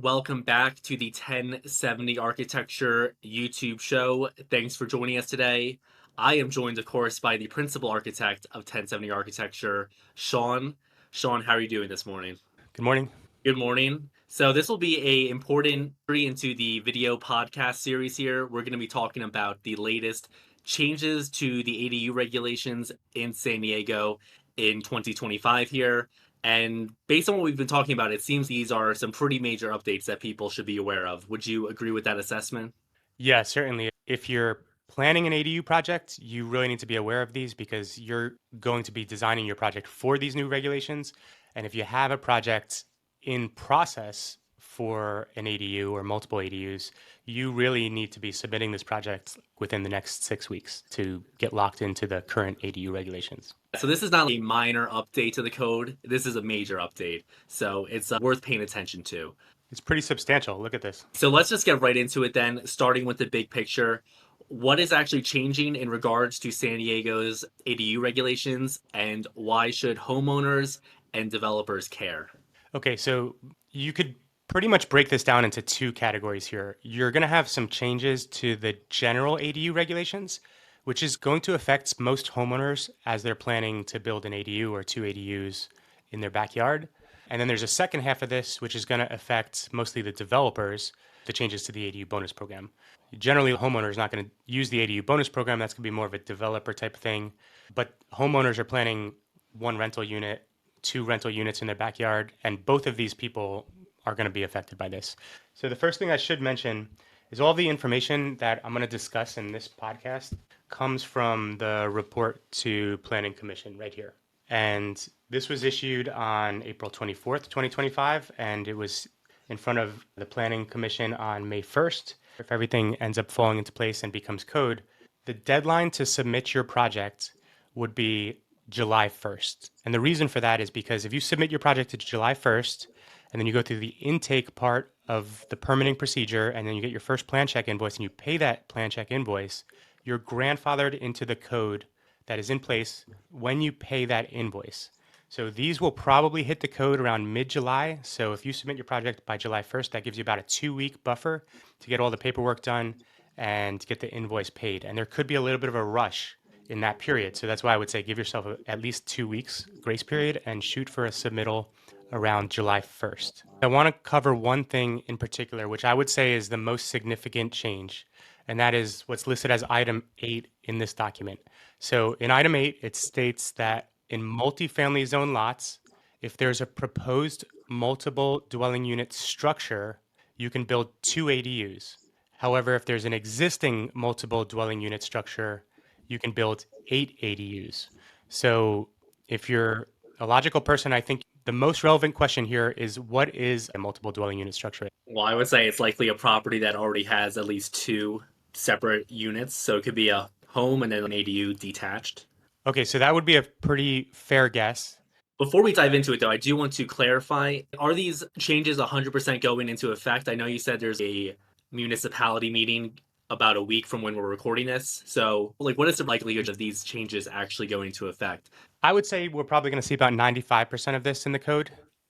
Welcome back to the 1070 Architecture YouTube show. Thanks for joining us today. I am joined, of course, by the principal architect of 1070 Architecture, Sean. Sean, how are you doing this morning? Good morning. Good morning. So this will be a important entry into the video podcast series here. We're going to be talking about the latest changes to the ADU regulations in San Diego in 2025 here. And based on what we've been talking about, it seems these are some pretty major updates that people should be aware of. Would you agree with that assessment? Yeah, certainly. If you're planning an ADU project, you really need to be aware of these because you're going to be designing your project for these new regulations. And if you have a project in process for an ADU or multiple ADUs, you really need to be submitting this project within the next 6 weeks to get locked into the current ADU regulations. So this is not a minor update to the code. This is a major update. So it's worth paying attention to. It's pretty substantial. Look at this. So let's just get right into it then, starting with the big picture. What is actually changing in regards to San Diego's ADU regulations, and why should homeowners and developers care? Okay, so you could pretty much break this down into two categories here. You're going to have some changes to the general ADU regulations, which is going to affect most homeowners as they're planning to build an ADU or two ADUs in their backyard. And then there's a second half of this, which is going to affect mostly the developers, the changes to the ADU bonus program. Generally, the homeowner is not going to use the ADU bonus program. That's going to be more of a developer type of thing. But homeowners are planning one rental unit, two rental units in their backyard, and both of these people are going to be affected by this. So the first thing I should mention is all the information that I'm going to discuss in this podcast comes from the report to Planning Commission right here. And this was issued on April 24th, 2025, and it was in front of the Planning Commission on May 1st. If everything ends up falling into place and becomes code, the deadline to submit your project would be July 1st. And the reason for that is because if you submit your project to July 1st, and then you go through the intake part of the permitting procedure, and then you get your first plan check invoice, and you pay that plan check invoice, you're grandfathered into the code that is in place when you pay that invoice. So these will probably hit the code around mid-July. So if you submit your project by July 1st, that gives you about a 2-week buffer to get all the paperwork done and get the invoice paid. And there could be a little bit of a rush in that period. So that's why I would say give yourself at least 2 weeks grace period and shoot for a submittal around July 1st. I want to cover one thing in particular, which I would say is the most significant change, and that is what's listed as item 8 in this document. So in item 8, it states that in multifamily zone lots, if there's a proposed multiple dwelling unit structure, you can build 2 ADUs. However, if there's an existing multiple dwelling unit structure, you can build 8 ADUs. So if you're a logical person, I think the most relevant question here is, what is a multiple dwelling unit structure? Well, I would say it's likely a property that already has at least two separate units. So it could be a home and then an ADU detached. Okay, so that would be a pretty fair guess. Before we dive into it, though, I do want to clarify, are these changes 100% going into effect? I know you said there's a municipality meeting about a week from when we're recording this. So, what is the likelihood of these changes actually going into effect? I would say we're probably going to see about 95% of this in the code.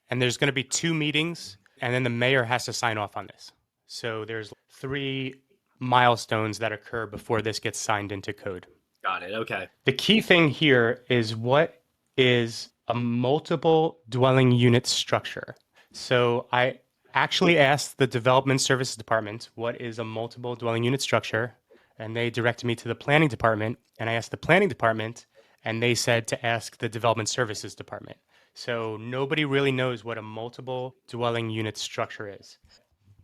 And there's going to be 2 meetings, and then the mayor has to sign off on this. So there's 3 milestones that occur before this gets signed into code. Got it. Okay. The key thing here is, what is a multiple dwelling unit structure? So I actually asked the Development Services Department, what is a multiple dwelling unit structure? And they directed me to the Planning Department, and I asked the Planning Department, and they said to ask the Development Services Department. So nobody really knows what a multiple dwelling unit structure is.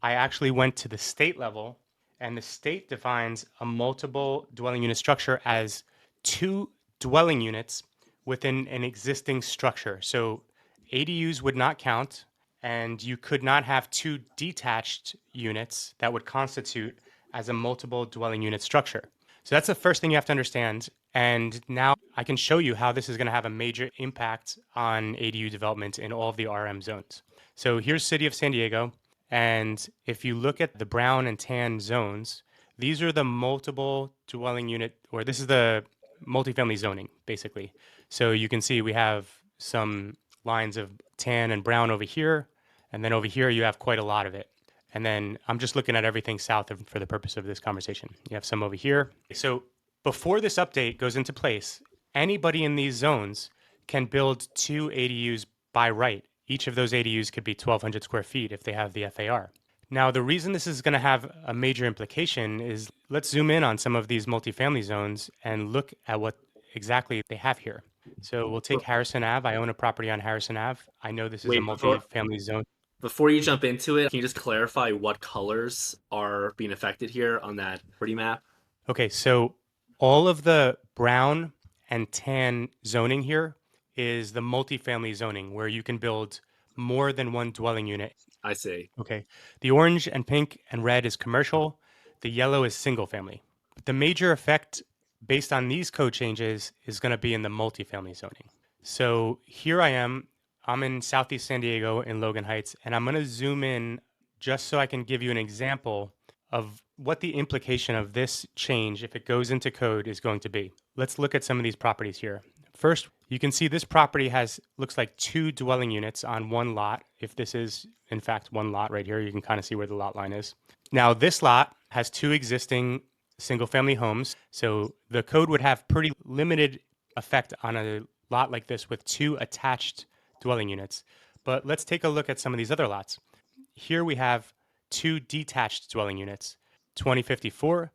I actually went to the state level, and the state defines a multiple dwelling unit structure as 2 dwelling units within an existing structure. So ADUs would not count, and you could not have 2 detached units that would constitute as a multiple dwelling unit structure. So that's the first thing you have to understand. And now I can show you how this is going to have a major impact on ADU development in all of the RM zones. So here's City of San Diego. And if you look at the brown and tan zones, these are the multiple dwelling unit, or this is the multifamily zoning, basically. So you can see we have some lines of tan and brown over here. And then over here, you have quite a lot of it. And then I'm just looking at everything south of for the purpose of this conversation. You have some over here. So before this update goes into place, anybody in these zones can build 2 ADUs by right. Each of those ADUs could be 1,200 square feet if they have the FAR. Now, the reason this is going to have a major implication is let's zoom in on some of these multifamily zones and look at what exactly they have here. So we'll take Harrison Ave. I own a property on Harrison Ave. I know this is a Wait, multifamily zone. before you jump into it, can you just clarify what colors are being affected here on that pretty map? Okay, so all of the brown and tan zoning here is the multifamily zoning where you can build more than one dwelling unit. I see. Okay. The orange and pink and red is commercial. The yellow is single family. The major effect based on these code changes is going to be in the multifamily zoning. So here I am. I'm in Southeast San Diego in Logan Heights, and I'm going to zoom in just so I can give you an example of what the implication of this change, if it goes into code, is going to be. Let's look at some of these properties here. First, you can see this property looks like 2 dwelling units on one lot. If this is, in fact, one lot right here, you can kind of see where the lot line is. Now, this lot has 2 existing single-family homes, so the code would have pretty limited effect on a lot like this with 2 attached dwelling units. But let's take a look at some of these other lots. Here we have 2 detached dwelling units, 2054,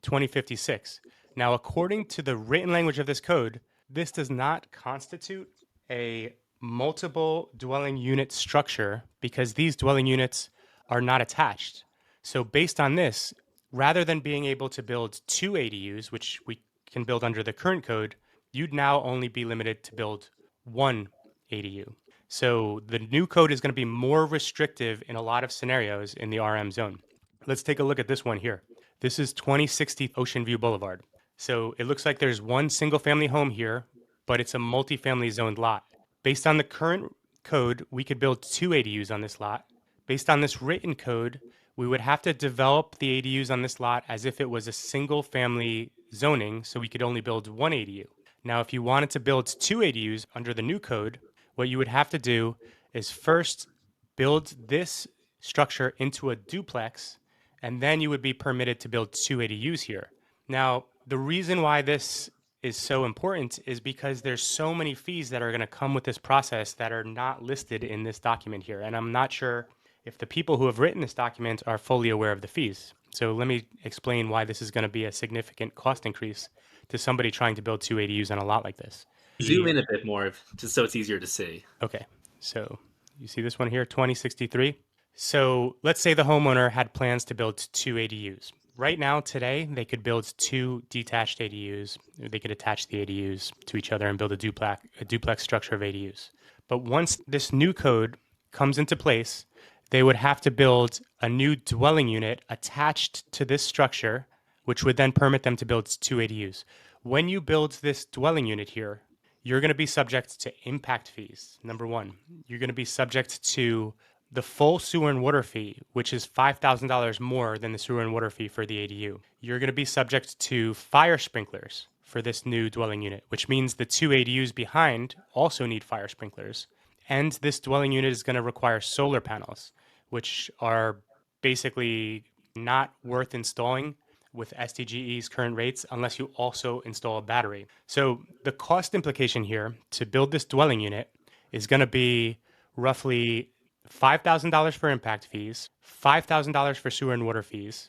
2056. Now, according to the written language of this code, this does not constitute a multiple dwelling unit structure because these dwelling units are not attached. So based on this, rather than being able to build 2 ADUs, which we can build under the current code, you'd now only be limited to build 1 ADU. So the new code is going to be more restrictive in a lot of scenarios in the RM zone. Let's take a look at this one here. This is 2060 Ocean View Boulevard. So it looks like there's one single family home here, but it's a multifamily zoned lot. Based on the current code, we could build 2 ADUs on this lot. Based on this written code, we would have to develop the ADUs on this lot as if it was a single family zoning, so we could only build 1 ADU. Now, if you wanted to build 2 ADUs under the new code, what you would have to do is first build this structure into a duplex, and then you would be permitted to build 2 ADUs here. Now, the reason why this is so important is because there's so many fees that are going to come with this process that are not listed in this document here. And I'm not sure if the people who have written this document are fully aware of the fees. So let me explain why this is going to be a significant cost increase to somebody trying to build 2 ADUs on a lot like this. Zoom in a bit more, just so it's easier to see. Okay, so you see this one here, 2063. So let's say the homeowner had plans to build 2 ADUs. Right now, today, they could build 2 detached ADUs. They could attach the ADUs to each other and build a duplex structure of ADUs. But once this new code comes into place, they would have to build a new dwelling unit attached to this structure, which would then permit them to build 2 ADUs. When you build this dwelling unit here, you're going to be subject to impact fees. Number one, you're going to be subject to the full sewer and water fee, which is $5,000 more than the sewer and water fee for the ADU. You're going to be subject to fire sprinklers for this new dwelling unit, which means the 2 ADUs behind also need fire sprinklers. And this dwelling unit is going to require solar panels, which are basically not worth installing with SDGE's current rates unless you also install a battery. So the cost implication here to build this dwelling unit is going to be roughly $5,000 for impact fees, $5,000 for sewer and water fees,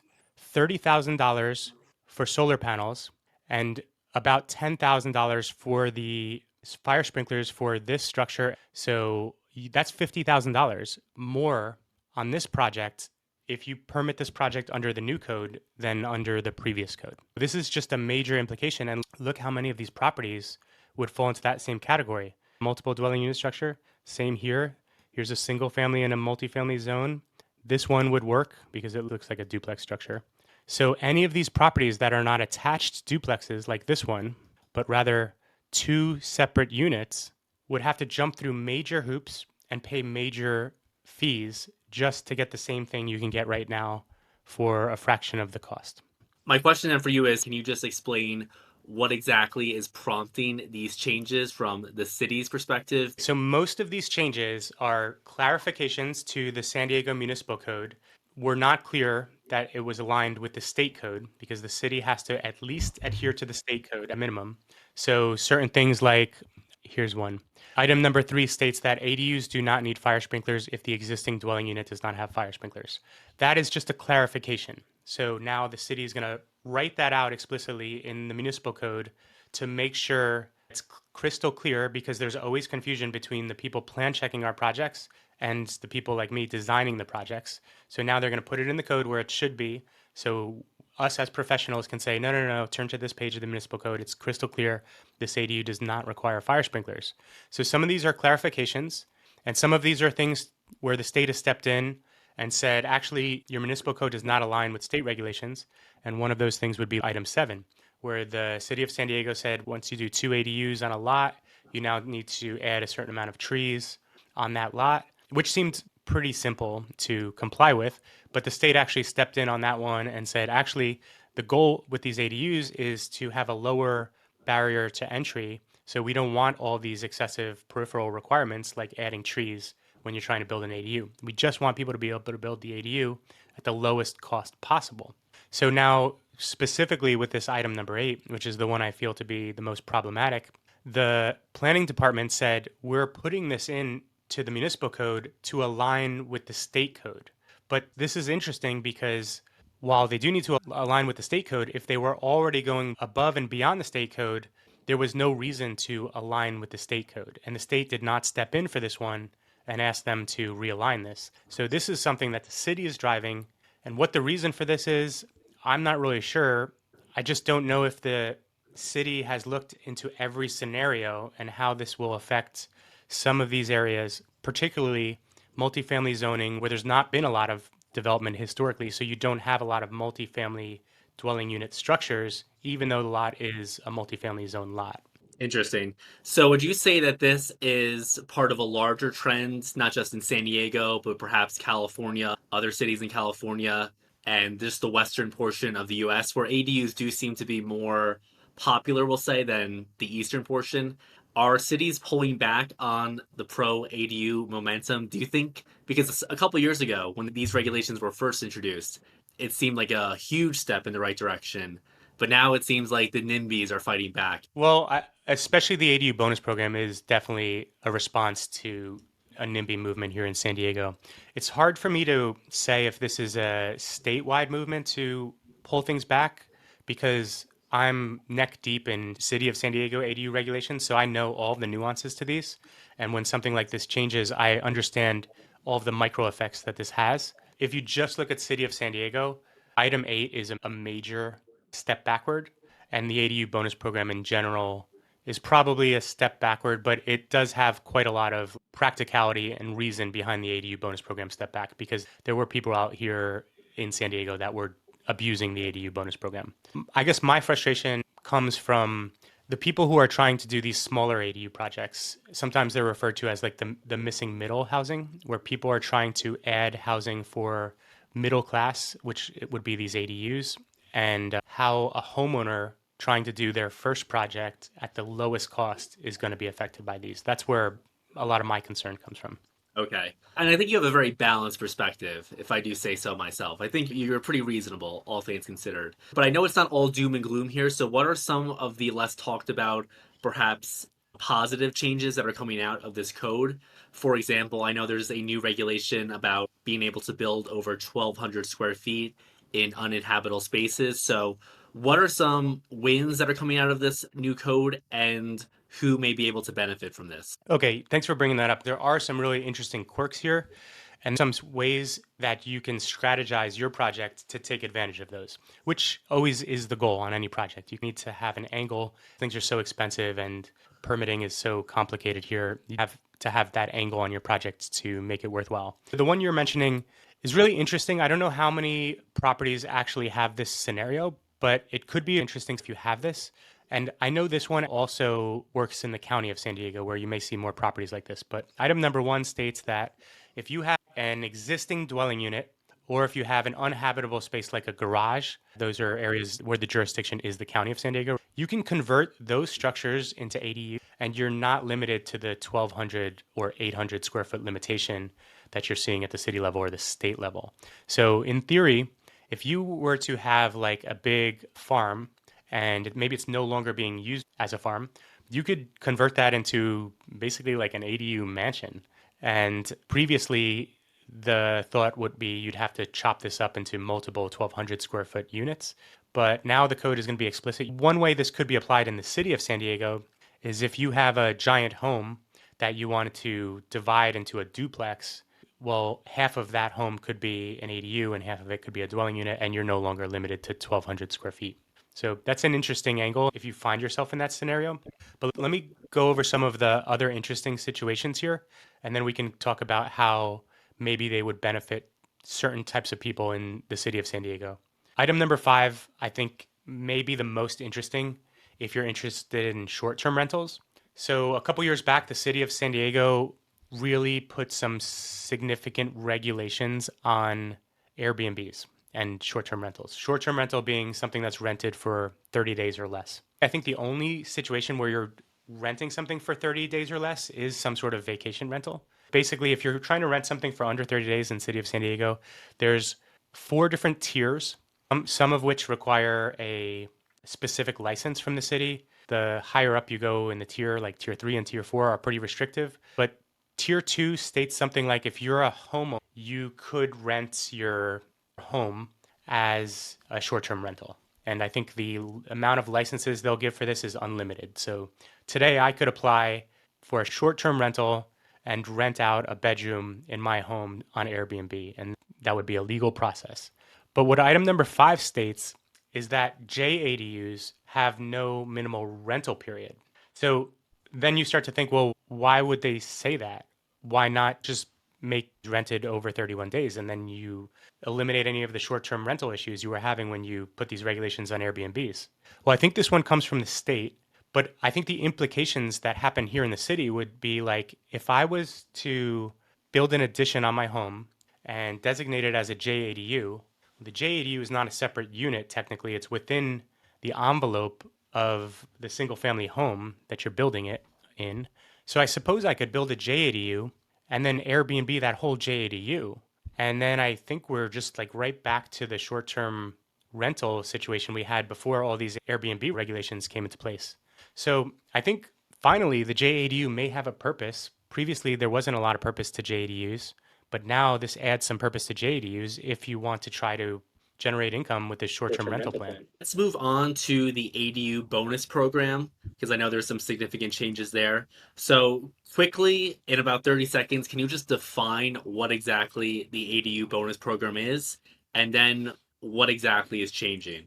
$30,000 for solar panels, and about $10,000 for the fire sprinklers for this structure. So that's $50,000 more on this project if you permit this project under the new code than under the previous code. This is just a major implication, and look how many of these properties would fall into that same category. Multiple dwelling unit structure, same here. Here's a single family in a multifamily zone. This one would work because it looks like a duplex structure. So any of these properties that are not attached duplexes like this one, but rather 2 separate units, would have to jump through major hoops and pay major fees just to get the same thing you can get right now for a fraction of the cost. My question then for you is, can you just explain what exactly is prompting these changes from the city's perspective? So most of these changes are clarifications to the San Diego Municipal Code. were not clear that it was aligned with the state code because the city has to at least adhere to the state code at minimum. So certain things like, here's one. Item number 3 states that ADUs do not need fire sprinklers if the existing dwelling unit does not have fire sprinklers. That is just a clarification. So now the city is going to write that out explicitly in the municipal code to make sure it's crystal clear, because there's always confusion between the people plan checking our projects and the people like me designing the projects. So now they're going to put it in the code where it should be. So us as professionals can say, no, no, no, turn to this page of the municipal code. It's crystal clear. This ADU does not require fire sprinklers. So some of these are clarifications, and some of these are things where the state has stepped in and said, actually, your municipal code does not align with state regulations. And one of those things would be item 7, where the city of San Diego said, once you do 2 ADUs on a lot, you now need to add a certain amount of trees on that lot, which seemed pretty simple to comply with. But the state actually stepped in on that one and said, actually, the goal with these ADUs is to have a lower barrier to entry. So we don't want all these excessive peripheral requirements like adding trees when you're trying to build an ADU. We just want people to be able to build the ADU at the lowest cost possible. So now, specifically with this item number 8, which is the one I feel to be the most problematic, the planning department said, we're putting this in to the municipal code to align with the state code. But this is interesting because while they do need to align with the state code, if they were already going above and beyond the state code, there was no reason to align with the state code. And the state did not step in for this one and ask them to realign this. So this is something that the city is driving. And what the reason for this is, I'm not really sure. I just don't know if the city has looked into every scenario and how this will affect some of these areas, particularly multifamily zoning, where there's not been a lot of development historically. So you don't have a lot of multifamily dwelling unit structures, even though the lot is a multifamily zone lot. Interesting. So would you say that this is part of a larger trend, not just in San Diego, but perhaps California, other cities in California, and just the western portion of the US, where ADUs do seem to be more popular, we'll say, than the eastern portion? Are cities pulling back on the pro ADU momentum? Do you think, because a couple years ago, when these regulations were first introduced, it seemed like a huge step in the right direction. But now it seems like the NIMBYs are fighting back. Well, especially the ADU bonus program is definitely a response to a NIMBY movement here in San Diego. It's hard for me to say if this is a statewide movement to pull things back because I'm neck deep in City of San Diego ADU regulations, so I know all the nuances to these. And when something like this changes, I understand all of the micro effects that this has. If you just look at City of San Diego, item 8 is a major step backward, and the ADU bonus program in general is probably a step backward, but it does have quite a lot of practicality and reason behind the ADU bonus program step back, because there were people out here in San Diego that were abusing the ADU bonus program. I guess my frustration comes from the people who are trying to do these smaller ADU projects. Sometimes they're referred to as like the missing middle housing, where people are trying to add housing for middle class, which it would be these ADUs, and how a homeowner trying to do their first project at the lowest cost is going to be affected by these. That's where a lot of my concern comes from. Okay. And I think you have a very balanced perspective, if I do say so myself. I think you're pretty reasonable, all things considered. But I know it's not all doom and gloom here. So, what are some of the less talked about, perhaps positive changes that are coming out of this code? For example, I know there's a new regulation about being able to build over 1,200 square feet in uninhabitable spaces. So, what are some wins that are coming out of this new code, and who may be able to benefit from this? Okay, thanks for bringing that up. There are some really interesting quirks here and some ways that you can strategize your project to take advantage of those, which always is the goal on any project. You need to have an angle. Things are so expensive and permitting is so complicated here. You have to have that angle on your project to make it worthwhile. The one you're mentioning is really interesting. I don't know how many properties actually have this scenario, but it could be interesting if you have this. And I know this one also works in the county of San Diego, where you may see more properties like this. But item number 1 states that if you have an existing dwelling unit, or if you have an uninhabitable space like a garage, those are areas where the jurisdiction is the county of San Diego, you can convert those structures into ADU, and you're not limited to the 1,200 or 800 square foot limitation that you're seeing at the city level or the state level. So in theory, if you were to have like a big farm and maybe it's no longer being used as a farm, you could convert that into basically like an ADU mansion. And previously, the thought would be you'd have to chop this up into multiple 1,200 square foot units. But now the code is going to be explicit. One way this could be applied in the city of San Diego is if you have a giant home that you wanted to divide into a duplex, well, half of that home could be an ADU and half of it could be a dwelling unit, and you're no longer limited to 1,200 square feet. So that's an interesting angle if you find yourself in that scenario. But let me go over some of the other interesting situations here, and then we can talk about how maybe they would benefit certain types of people in the city of San Diego. Item number 5, I think, may be the most interesting if you're interested in short-term rentals. So a couple years back, the city of San Diego really put some significant regulations on Airbnbs and short-term rentals. Short-term rental being something that's rented for 30 days or less. I think the only situation where you're renting something for 30 days or less is some sort of vacation rental. Basically, if you're trying to rent something for under 30 days in the city of San Diego, there's 4 different tiers, some of which require a specific license from the city. The higher up you go in the tier, like tier 3 and tier 4, are pretty restrictive. But tier 2 states something like if you're a homeowner, you could rent your home as a short-term rental. And I think the amount of licenses they'll give for this is unlimited. So today I could apply for a short-term rental and rent out a bedroom in my home on Airbnb, and that would be a legal process. But what item number 5 states is that JADUs have no minimal rental period. So then you start to think, well, why would they say that? Why not just make rented over 31 days and then you eliminate any of the short-term rental issues you were having when you put these regulations on Airbnbs? Well, I think this one comes from the state, but I think the implications that happen here in the city would be like if I was to build an addition on my home and designate it as a JADU, the JADU is not a separate unit technically, it's within the envelope of the single family home that you're building it in. So I suppose I could build a JADU and then Airbnb that whole JADU. And then I think we're just like right back to the short-term rental situation we had before all these Airbnb regulations came into place. So I think finally the JADU may have a purpose. Previously, there wasn't a lot of purpose to JADUs, but now this adds some purpose to JADUs if you want to try to generate income with this short-term rental plan. Let's move on to the ADU bonus program because I know there's some significant changes there. So quickly, in about 30 seconds, can you just define what exactly the ADU bonus program is and then what exactly is changing?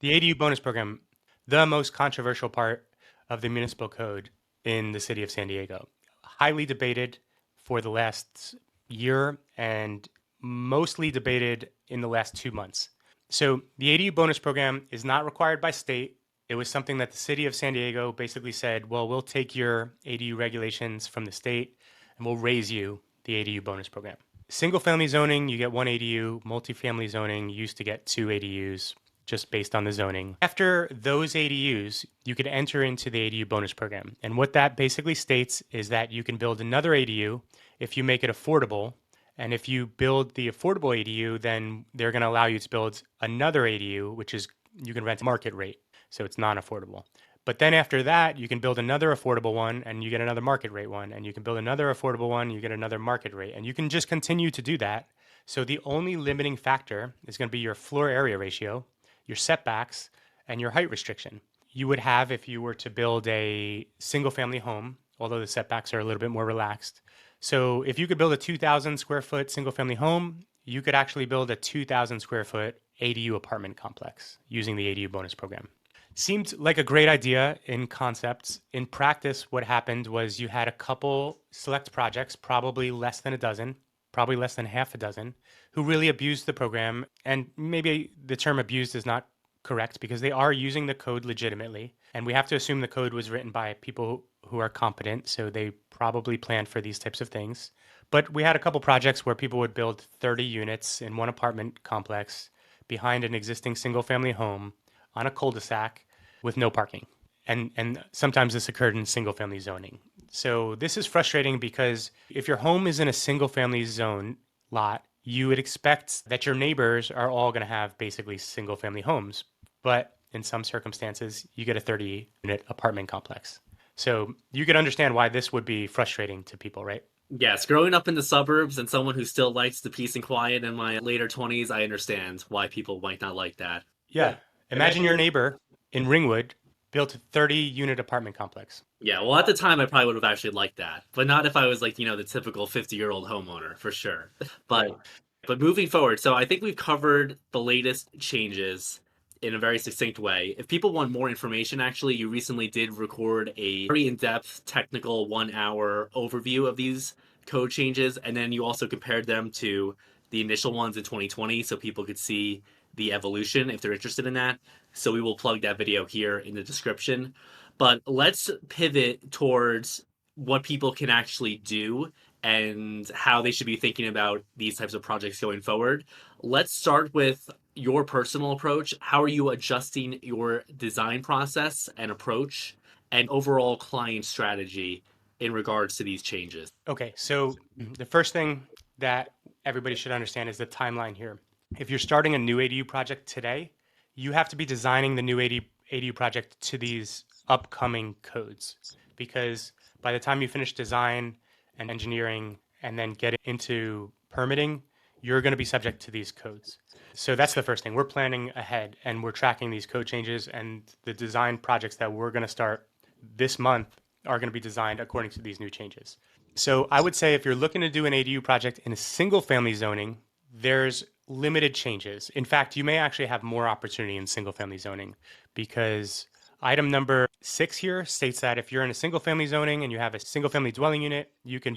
The ADU bonus program, the most controversial part of the municipal code in the city of San Diego. Highly debated for the last year and mostly debated in the last 2 months. So the ADU bonus program is not required by state. It was something that the city of San Diego basically said, well, we'll take your ADU regulations from the state and we'll raise you the ADU bonus program. Single family zoning, you get 1 ADU. Multifamily zoning, you used to get 2 ADUs just based on the zoning. After those ADUs, you could enter into the ADU bonus program. And what that basically states is that you can build another ADU if you make it affordable. And if you build the affordable ADU, then they're going to allow you to build another ADU, which is you can rent market rate. So it's non-affordable. But then after that, you can build another affordable one and you get another market rate one. And you can build another affordable one, you get another market rate. And you can just continue to do that. So the only limiting factor is going to be your floor area ratio, your setbacks, and your height restriction. You would have if you were to build a single family home, although the setbacks are a little bit more relaxed. So if you could build a 2,000 square foot single family home, you could actually build a 2,000 square foot ADU apartment complex using the ADU bonus program. Seemed like a great idea in concept. In practice, what happened was you had a couple select projects, probably less than a dozen, probably less than half a dozen, who really abused the program. And maybe the term abused is not correct because they are using the code legitimately. And we have to assume the code was written by people who are competent, so they probably planned for these types of things. But we had a couple projects where people would build 30 units in one apartment complex behind an existing single family home on a cul-de-sac with no parking. And sometimes this occurred in single family zoning. So this is frustrating because if your home is in a single family zone lot, you would expect that your neighbors are all going to have basically single family homes. But in some circumstances, you get a 30 unit apartment complex. So you could understand why this would be frustrating to people, right? Yes, growing up in the suburbs and someone who still likes the peace and quiet in my later 20s, I understand why people might not like that. Yeah. Imagine your neighbor in Ringwood built a 30 unit apartment complex. Yeah, well, at the time, I probably would have actually liked that, but not if I was like, the typical 50-year-old homeowner, for sure. But Right. but moving forward, so I think we've covered the latest changes in a very succinct way. If people want more information, actually, you recently did record a very in-depth technical 1 hour overview of these code changes, and then you also compared them to the initial ones in 2020 so people could see the evolution if they're interested in that. So we will plug that video here in the description. But let's pivot towards what people can actually do and how they should be thinking about these types of projects going forward. Let's start with your personal approach. How are you adjusting your design process and approach and overall client strategy in regards to these changes? Okay, so the first thing that everybody should understand is the timeline here. If you're starting a new ADU project today, you have to be designing the new ADU project to these upcoming codes because by the time you finish design and engineering and then get into permitting, you're going to be subject to these codes. So that's the first thing. We're planning ahead and we're tracking these code changes, and the design projects that we're going to start this month are going to be designed according to these new changes. So I would say if you're looking to do an ADU project in a single family zoning, there's limited changes. In fact, you may actually have more opportunity in single family zoning because item number 6 here states that if you're in a single family zoning and you have a single family dwelling unit, you can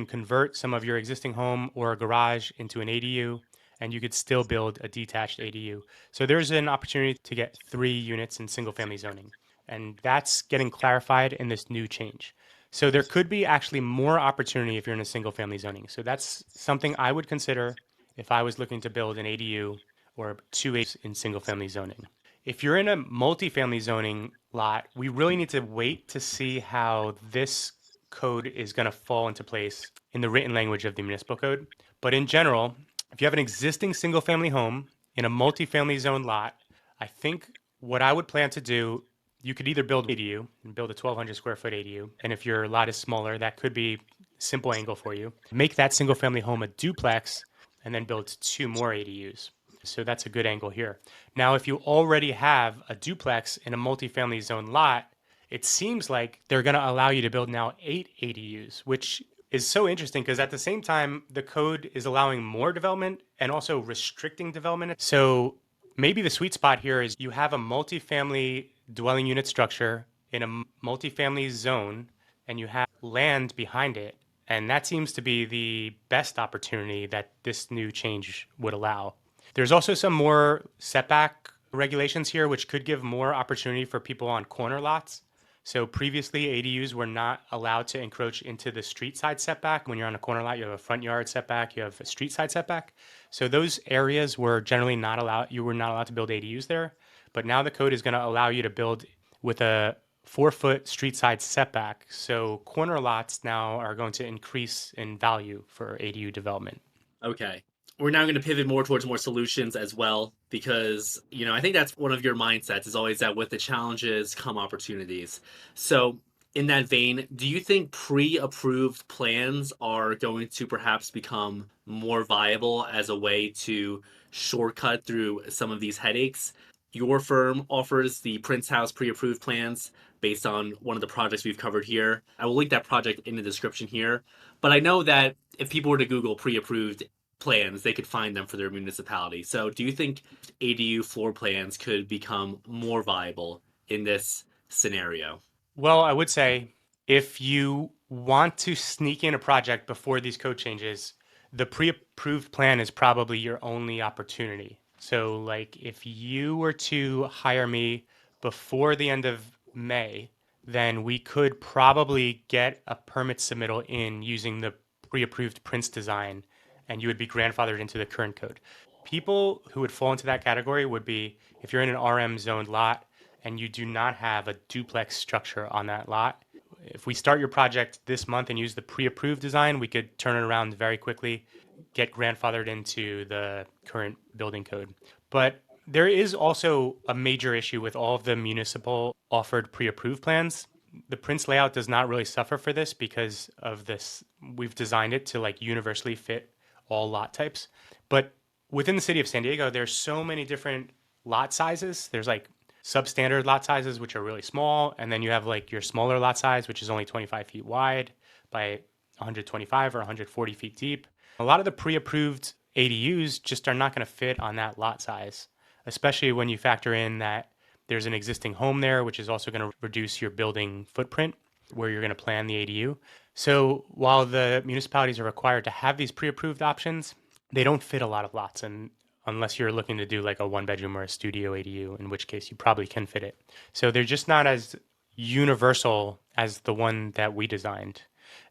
convert some of your existing home or a garage into an ADU, and you could still build a detached ADU. So there's an opportunity to get 3 units in single family zoning. And that's getting clarified in this new change. So there could be actually more opportunity if you're in a single family zoning. So that's something I would consider if I was looking to build an ADU or 2 ADUs in single family zoning. If you're in a multifamily zoning lot, we really need to wait to see how this code is going to fall into place in the written language of the municipal code. But in general, if you have an existing single family home in a multifamily zone lot, I think what I would plan to do, you could either build ADU and build a 1,200 square foot ADU. And if your lot is smaller, that could be simple angle for you. Make that single family home a duplex and then build 2 more ADUs. So that's a good angle here. Now, if you already have a duplex in a multifamily zone lot, it seems like they're going to allow you to build now 8 ADUs, which is so interesting because at the same time, the code is allowing more development and also restricting development. So maybe the sweet spot here is you have a multifamily dwelling unit structure in a multifamily zone and you have land behind it. And that seems to be the best opportunity that this new change would allow. There's also some more setback regulations here, which could give more opportunity for people on corner lots. So previously, ADUs were not allowed to encroach into the street side setback. When you're on a corner lot, you have a front yard setback, you have a street side setback. So those areas were generally not allowed, you were not allowed to build ADUs there. But now the code is going to allow you to build with a 4-foot street side setback. So corner lots now are going to increase in value for ADU development. Okay. We're now going to pivot more towards more solutions as well because, I think that's one of your mindsets is always that with the challenges come opportunities. So, in that vein, do you think pre-approved plans are going to perhaps become more viable as a way to shortcut through some of these headaches? Your firm offers the Prince House pre-approved plans based on one of the projects we've covered here. I will link that project in the description here. But I know that if people were to Google pre-approved plans, they could find them for their municipality. So do you think ADU floor plans could become more viable in this scenario? Well, I would say if you want to sneak in a project before these code changes, the pre-approved plan is probably your only opportunity. So, like, if you were to hire me before the end of May, then we could probably get a permit submittal in using the pre-approved Prince design, and you would be grandfathered into the current code. People who would fall into that category would be if you're in an RM zoned lot and you do not have a duplex structure on that lot, If we start your project this month and use the pre-approved design, we could turn it around very quickly, get grandfathered into the current building code. But there is also a major issue with all of the municipal offered pre-approved plans. The Prince layout does not really suffer for this because of this. We've designed it to like universally fit all lot types. But within the city of San Diego, there's so many different lot sizes. There's like substandard lot sizes, which are really small. And then you have like your smaller lot size, which is only 25 feet wide by 125 or 140 feet deep. A lot of the pre-approved ADUs just are not going to fit on that lot size, especially when you factor in that there's an existing home there, which is also going to reduce your building footprint where you're going to plan the ADU. So while the municipalities are required to have these pre-approved options, they don't fit a lot of lots. And unless you're looking to do like a one bedroom or a studio ADU, in which case you probably can fit it. So they're just not as universal as the one that we designed.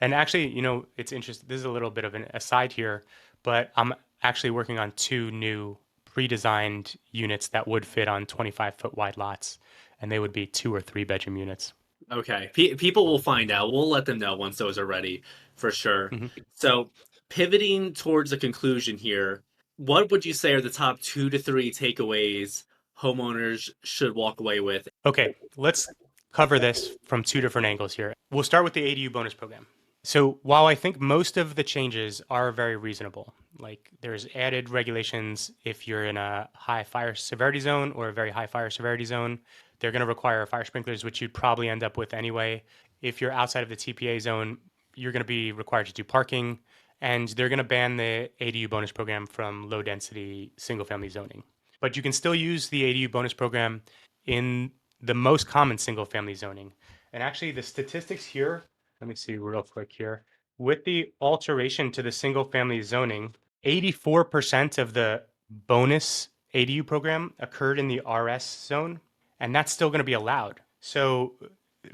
And actually, it's interesting. This is a little bit of an aside here, but I'm actually working on two new pre-designed units that would fit on 25-foot wide lots, and they would be 2 or 3 bedroom units. Okay. People will find out. We'll let them know once those are ready for sure. Mm-hmm. So, pivoting towards a conclusion here, what would you say are the top 2 to 3 takeaways homeowners should walk away with? Okay, let's cover this from 2 different angles here. We'll start with the ADU bonus program. So while I think most of the changes are very reasonable, like there's added regulations if you're in a high fire severity zone or a very high fire severity zone, they're going to require fire sprinklers, which you'd probably end up with anyway. If you're outside of the TPA zone, you're going to be required to do parking, and they're going to ban the ADU bonus program from low density single family zoning. But you can still use the ADU bonus program in the most common single family zoning. And actually the statistics here, let me see real quick here. With the alteration to the single family zoning, 84% of the bonus ADU program occurred in the RS zone, and that's still going to be allowed. So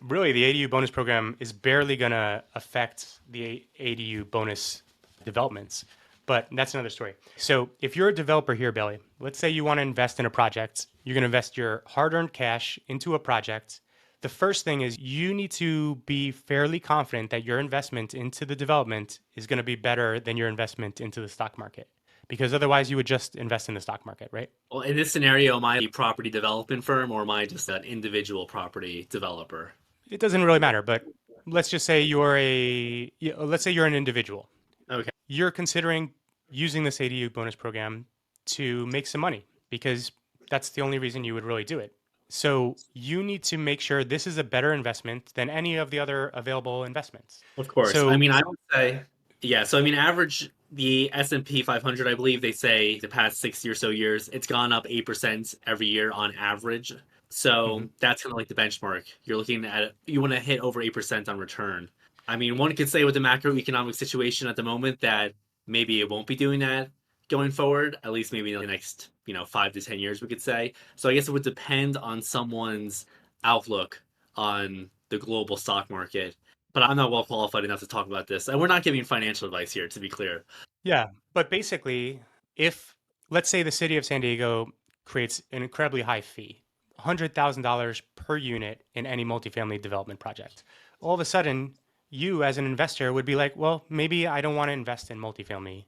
really the ADU bonus program is barely going to affect the ADU bonus developments. But that's another story. So if you're a developer here, Bailey, let's say you want to invest in a project. You're going to invest your hard-earned cash into a project. The first thing is you need to be fairly confident that your investment into the development is going to be better than your investment into the stock market. Because otherwise you would just invest in the stock market, right? Well, in this scenario, am I a property development firm or am I just an individual property developer? It doesn't really matter, but let's just say let's say you're an individual. Okay. You're considering using this ADU bonus program to make some money because that's the only reason you would really do it. So you need to make sure this is a better investment than any of the other available investments. Of course. So I mean, I would say, yeah. So, I mean, average the S&P 500, I believe they say the past 60 or so years, it's gone up 8% every year on average. So that's kind of like the benchmark. You're looking at, you want to hit over 8% on return. I mean, one could say with the macroeconomic situation at the moment that maybe it won't be doing that going forward, at least maybe in the next, 5 to 10 years, we could say. So I guess it would depend on someone's outlook on the global stock market. But I'm not well qualified enough to talk about this. And we're not giving financial advice here, to be clear. yeah, but basically, if let's say the city of San Diego creates an incredibly high fee, $100,000 per unit in any multifamily development project, all of a sudden, you as an investor would be like, well, maybe I don't want to invest in multifamily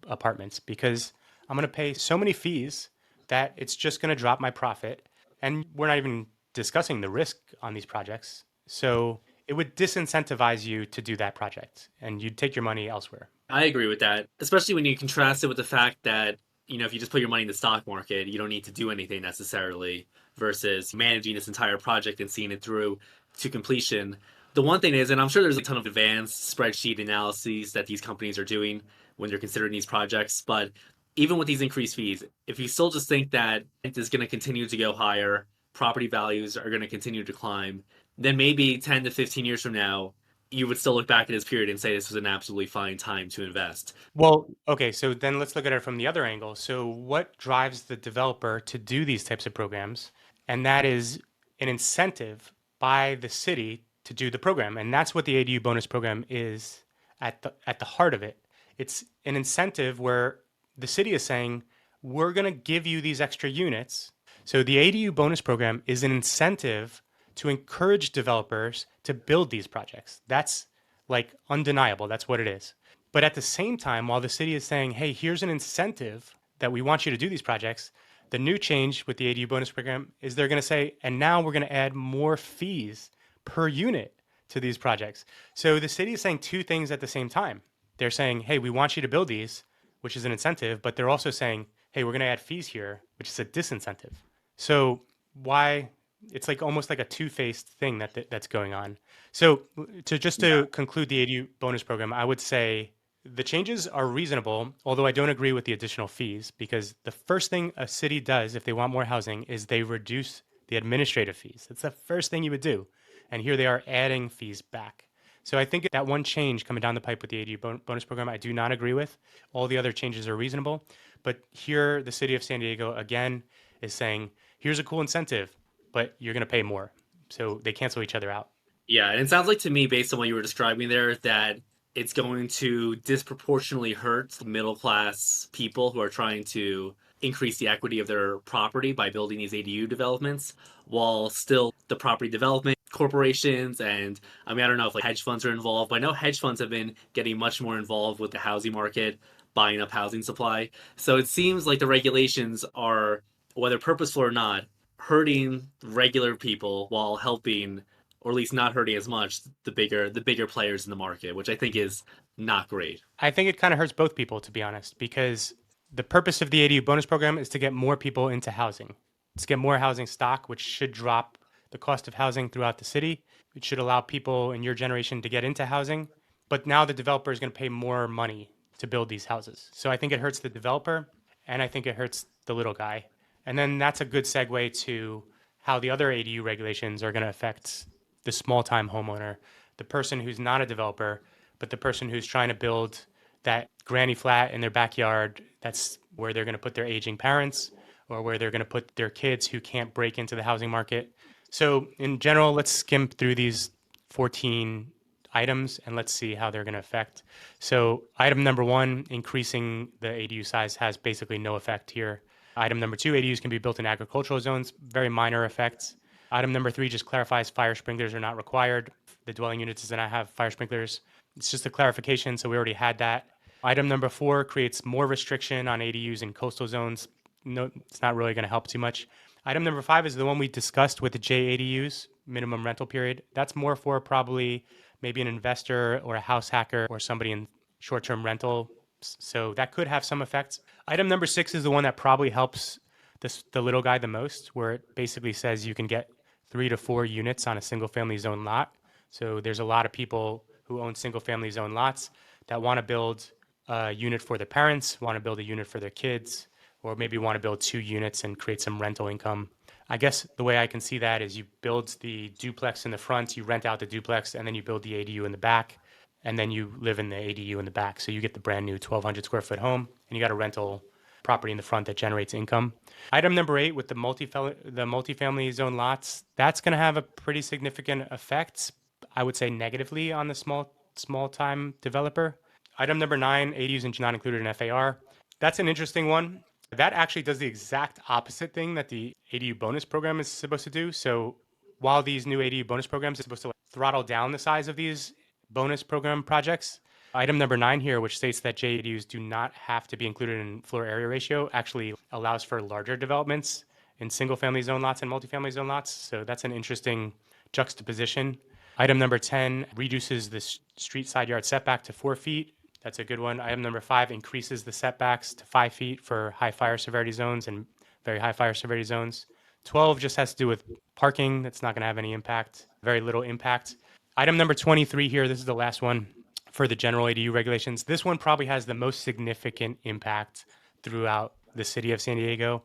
apartments because I'm going to pay so many fees that it's just going to drop my profit. And we're not even discussing the risk on these projects. So it would disincentivize you to do that project and you'd take your money elsewhere. I agree with that, especially when you contrast it with the fact that, if you just put your money in the stock market, you don't need to do anything necessarily versus managing this entire project and seeing it through to completion. The one thing is, and I'm sure there's a ton of advanced spreadsheet analyses that these companies are doing when they're considering these projects, but even with these increased fees, if you still just think that it is going to continue to go higher, property values are going to continue to climb, then maybe 10 to 15 years from now, you would still look back at this period and say this was an absolutely fine time to invest. Well, okay, so then let's look at it from the other angle. So, what drives the developer to do these types of programs? And that is an incentive by the city to do the program. And that's what the ADU bonus program is at the heart of it. It's an incentive where the city is saying, we're going to give you these extra units. So, the ADU bonus program is an incentive to encourage developers to build these projects. That's like undeniable. That's what it is. But at the same time, while the city is saying, hey, here's an incentive that we want you to do these projects, the new change with the ADU bonus program is they're going to say, and now we're going to add more fees per unit to these projects. So the city is saying two things at the same time. They're saying, hey, we want you to build these, which is an incentive, but they're also saying, hey, we're going to add fees here, which is a disincentive. So why? It's like almost like a two-faced thing that's going on. So to conclude the ADU bonus program, I would say the changes are reasonable, although I don't agree with the additional fees, because the first thing a city does if they want more housing is they reduce the administrative fees. That's the first thing you would do. And here they are adding fees back. So I think that one change coming down the pipe with the ADU bonus program, I do not agree with. All the other changes are reasonable. But here, the city of San Diego, again, is saying, here's a cool incentive, but you're going to pay more. So they cancel each other out. Yeah, and it sounds like to me, based on what you were describing there, that it's going to disproportionately hurt the middle class people who are trying to increase the equity of their property by building these ADU developments, while still the property development corporations and I mean I don't know if like hedge funds are involved, but I know hedge funds have been getting much more involved with the housing market, buying up housing supply. So it seems like the regulations are, whether purposeful or not, hurting regular people while helping, or at least not hurting as much, the bigger players in the market, which I think is not great. I think it kind of hurts both people, to be honest, because the purpose of the ADU bonus program is to get more people into housing. It's to get more housing stock, which should drop the cost of housing throughout the city. It should allow people in your generation to get into housing. But now the developer is going to pay more money to build these houses. So I think it hurts the developer and I think it hurts the little guy. And then that's a good segue to how the other ADU regulations are going to affect the small time homeowner, the person who's not a developer, but the person who's trying to build that granny flat in their backyard. That's where they're going to put their aging parents or where they're going to put their kids who can't break into the housing market. So in general, let's skim through these 14 items and let's see how they're going to affect. So item number one, increasing the ADU size has basically no effect here. Item number two, ADUs can be built in agricultural zones, very minor effects. Item number three just clarifies fire sprinklers are not required. The dwelling units does not have fire sprinklers. It's just a clarification, so we already had that. Item number four creates more restriction on ADUs in coastal zones. No, it's not really going to help too much. Item number five is the one we discussed with the JADUs, minimum rental period. That's more for probably maybe an investor or a house hacker or somebody in short-term rental. So that could have some effects. Item number six is the one that probably helps the little guy the most, where it basically says you can get 3 to 4 units on a single family zone lot. So there's a lot of people who own single family zone lots that want to build a unit for their parents, want to build a unit for their kids, or maybe want to build 2 units and create some rental income. I guess the way I can see that is you build the duplex in the front, you rent out the duplex, and then you build the ADU in the back, and then you live in the ADU in the back. So you get the brand new 1,200 square foot home, and you got a rental property in the front that generates income. Item number 8 with the multifamily zone lots, that's going to have a pretty significant effect, I would say negatively on the small time developer. Item number 9, ADUs and not included in FAR. That's an interesting one. That actually does the exact opposite thing that the ADU bonus program is supposed to do. So while these new ADU bonus programs are supposed to throttle down the size of these bonus program projects, item number 9 here, which states that JADUs do not have to be included in floor area ratio, actually allows for larger developments in single family zone lots and multifamily zone lots. So that's an interesting juxtaposition. Item number 10 reduces the street side yard setback to 4 feet. That's a good one. Item number 5 increases the setbacks to 5 feet for high fire severity zones and very high fire severity zones. 12 just has to do with parking. That's not going to have any impact, very little impact. Item number 23 here, this is the last one for the general ADU regulations. This one probably has the most significant impact throughout the city of San Diego.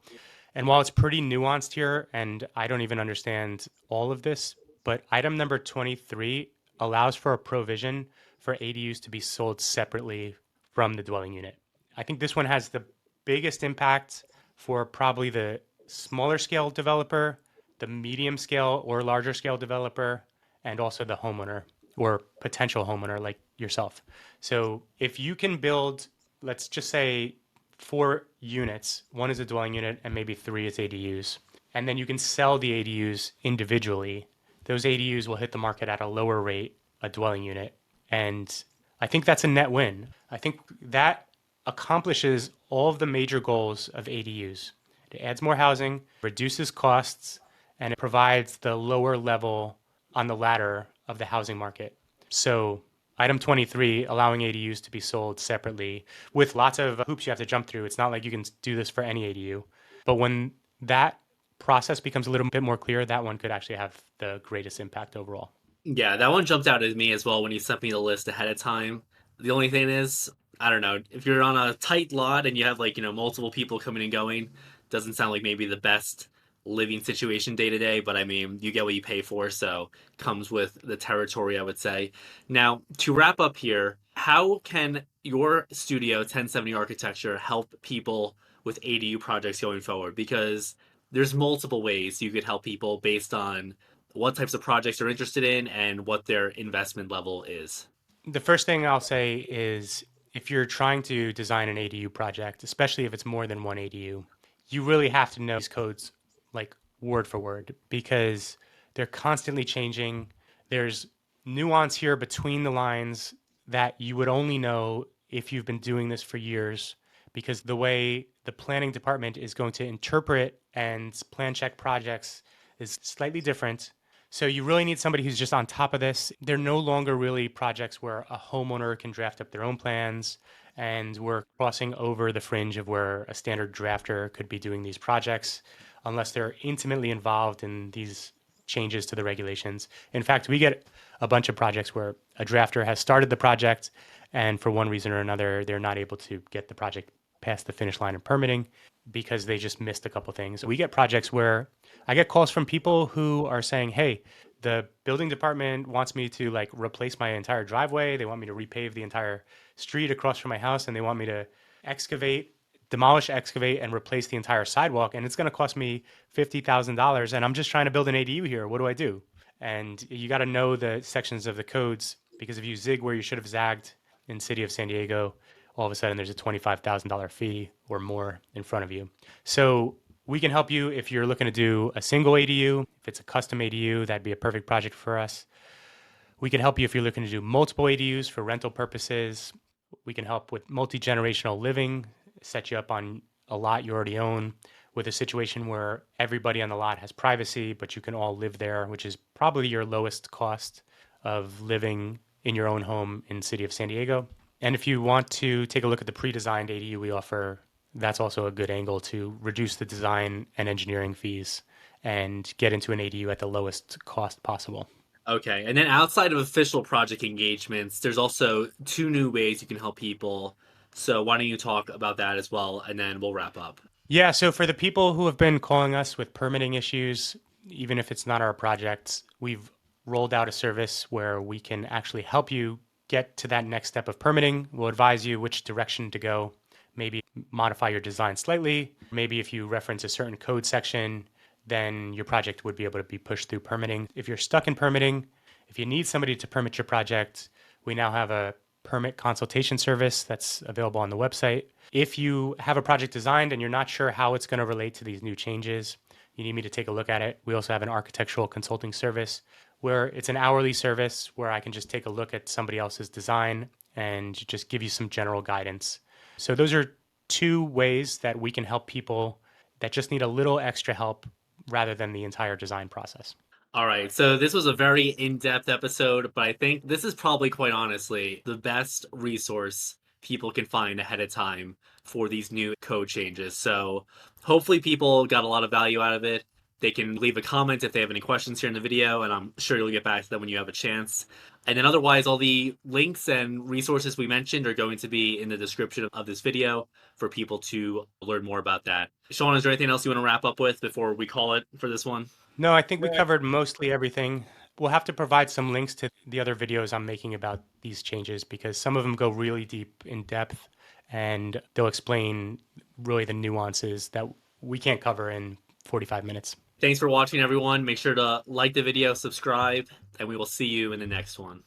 And while it's pretty nuanced here, and I don't even understand all of this, but item number 23 allows for a provision for ADUs to be sold separately from the dwelling unit. I think this one has the biggest impact for probably the smaller scale developer, the medium scale or larger scale developer, and also the homeowner or potential homeowner like yourself. So if you can build, let's just say 4 units, one is a dwelling unit and maybe 3 is ADUs, and then you can sell the ADUs individually those ADUs will hit the market at a lower rate, a dwelling unit. And I think that's a net win. I think that accomplishes all of the major goals of ADUs. It adds more housing, reduces costs, and it provides the lower level on the ladder of the housing market. So, item 23, allowing ADUs to be sold separately with lots of hoops you have to jump through. It's not like you can do this for any ADU. But when that process becomes a little bit more clear, that one could actually have the greatest impact overall. Yeah, that one jumped out at me as well when you sent me the list ahead of time. The only thing is, I don't know, if you're on a tight lot and you have like, multiple people coming and going, doesn't sound like maybe the best living situation day to day, but I mean, you get what you pay for, so comes with the territory, I would say. Now, to wrap up here, how can your studio 1070 architecture help people with ADU projects going forward? Because there's multiple ways you could help people based on what types of projects they're interested in and what their investment level is. The first thing I'll say is if you're trying to design an ADU project, especially if it's more than one ADU, you really have to know these codes like word for word because they're constantly changing. There's nuance here between the lines that you would only know if you've been doing this for years because the way the planning department is going to interpret and plan check projects is slightly different. So you really need somebody who's just on top of this. They're no longer really projects where a homeowner can draft up their own plans, and we're crossing over the fringe of where a standard drafter could be doing these projects unless they're intimately involved in these changes to the regulations. In fact, we get a bunch of projects where a drafter has started the project and for one reason or another, they're not able to get the project past the finish line of permitting because they just missed a couple things. We get projects where I get calls from people who are saying, hey, the building department wants me to like replace my entire driveway. They want me to repave the entire street across from my house and they want me to demolish, excavate, and replace the entire sidewalk. And it's going to cost me $50,000. And I'm just trying to build an ADU here. What do I do? And you got to know the sections of the codes because if you zig where you should have zagged in city of San Diego, all of a sudden there's a $25,000 fee or more in front of you. So we can help you if you're looking to do a single ADU. If it's a custom ADU, that'd be a perfect project for us. We can help you if you're looking to do multiple ADUs for rental purposes. We can help with multi-generational living, set you up on a lot you already own with a situation where everybody on the lot has privacy, but you can all live there, which is probably your lowest cost of living in your own home in the city of San Diego. And if you want to take a look at the pre-designed ADU we offer, that's also a good angle to reduce the design and engineering fees and get into an ADU at the lowest cost possible. Okay, and then outside of official project engagements, there's also two new ways you can help people. So why don't you talk about that as well, and then we'll wrap up. Yeah, so for the people who have been calling us with permitting issues, even if it's not our project, we've rolled out a service where we can actually help you get to that next step of permitting. We'll advise you which direction to go, maybe modify your design slightly. Maybe if you reference a certain code section, then your project would be able to be pushed through permitting. If you're stuck in permitting, if you need somebody to permit your project, we now have a permit consultation service that's available on the website. If you have a project designed and you're not sure how it's going to relate to these new changes, you need me to take a look at it. We also have an architectural consulting service where it's an hourly service where I can just take a look at somebody else's design and just give you some general guidance. So those are two ways that we can help people that just need a little extra help rather than the entire design process. All right, so this was a very in-depth episode, but I think this is probably quite honestly the best resource people can find ahead of time for these new code changes. So hopefully people got a lot of value out of it. They can leave a comment if they have any questions here in the video, and I'm sure you'll get back to them when you have a chance. And then otherwise, all the links and resources we mentioned are going to be in the description of this video for people to learn more about that. Sean, is there anything else you want to wrap up with before we call it for this one? No, I think we covered mostly everything. We'll have to provide some links to the other videos I'm making about these changes because some of them go really deep in depth and they'll explain really the nuances that we can't cover in 45 minutes. Thanks for watching, everyone. Make sure to like the video, subscribe, and we will see you in the next one.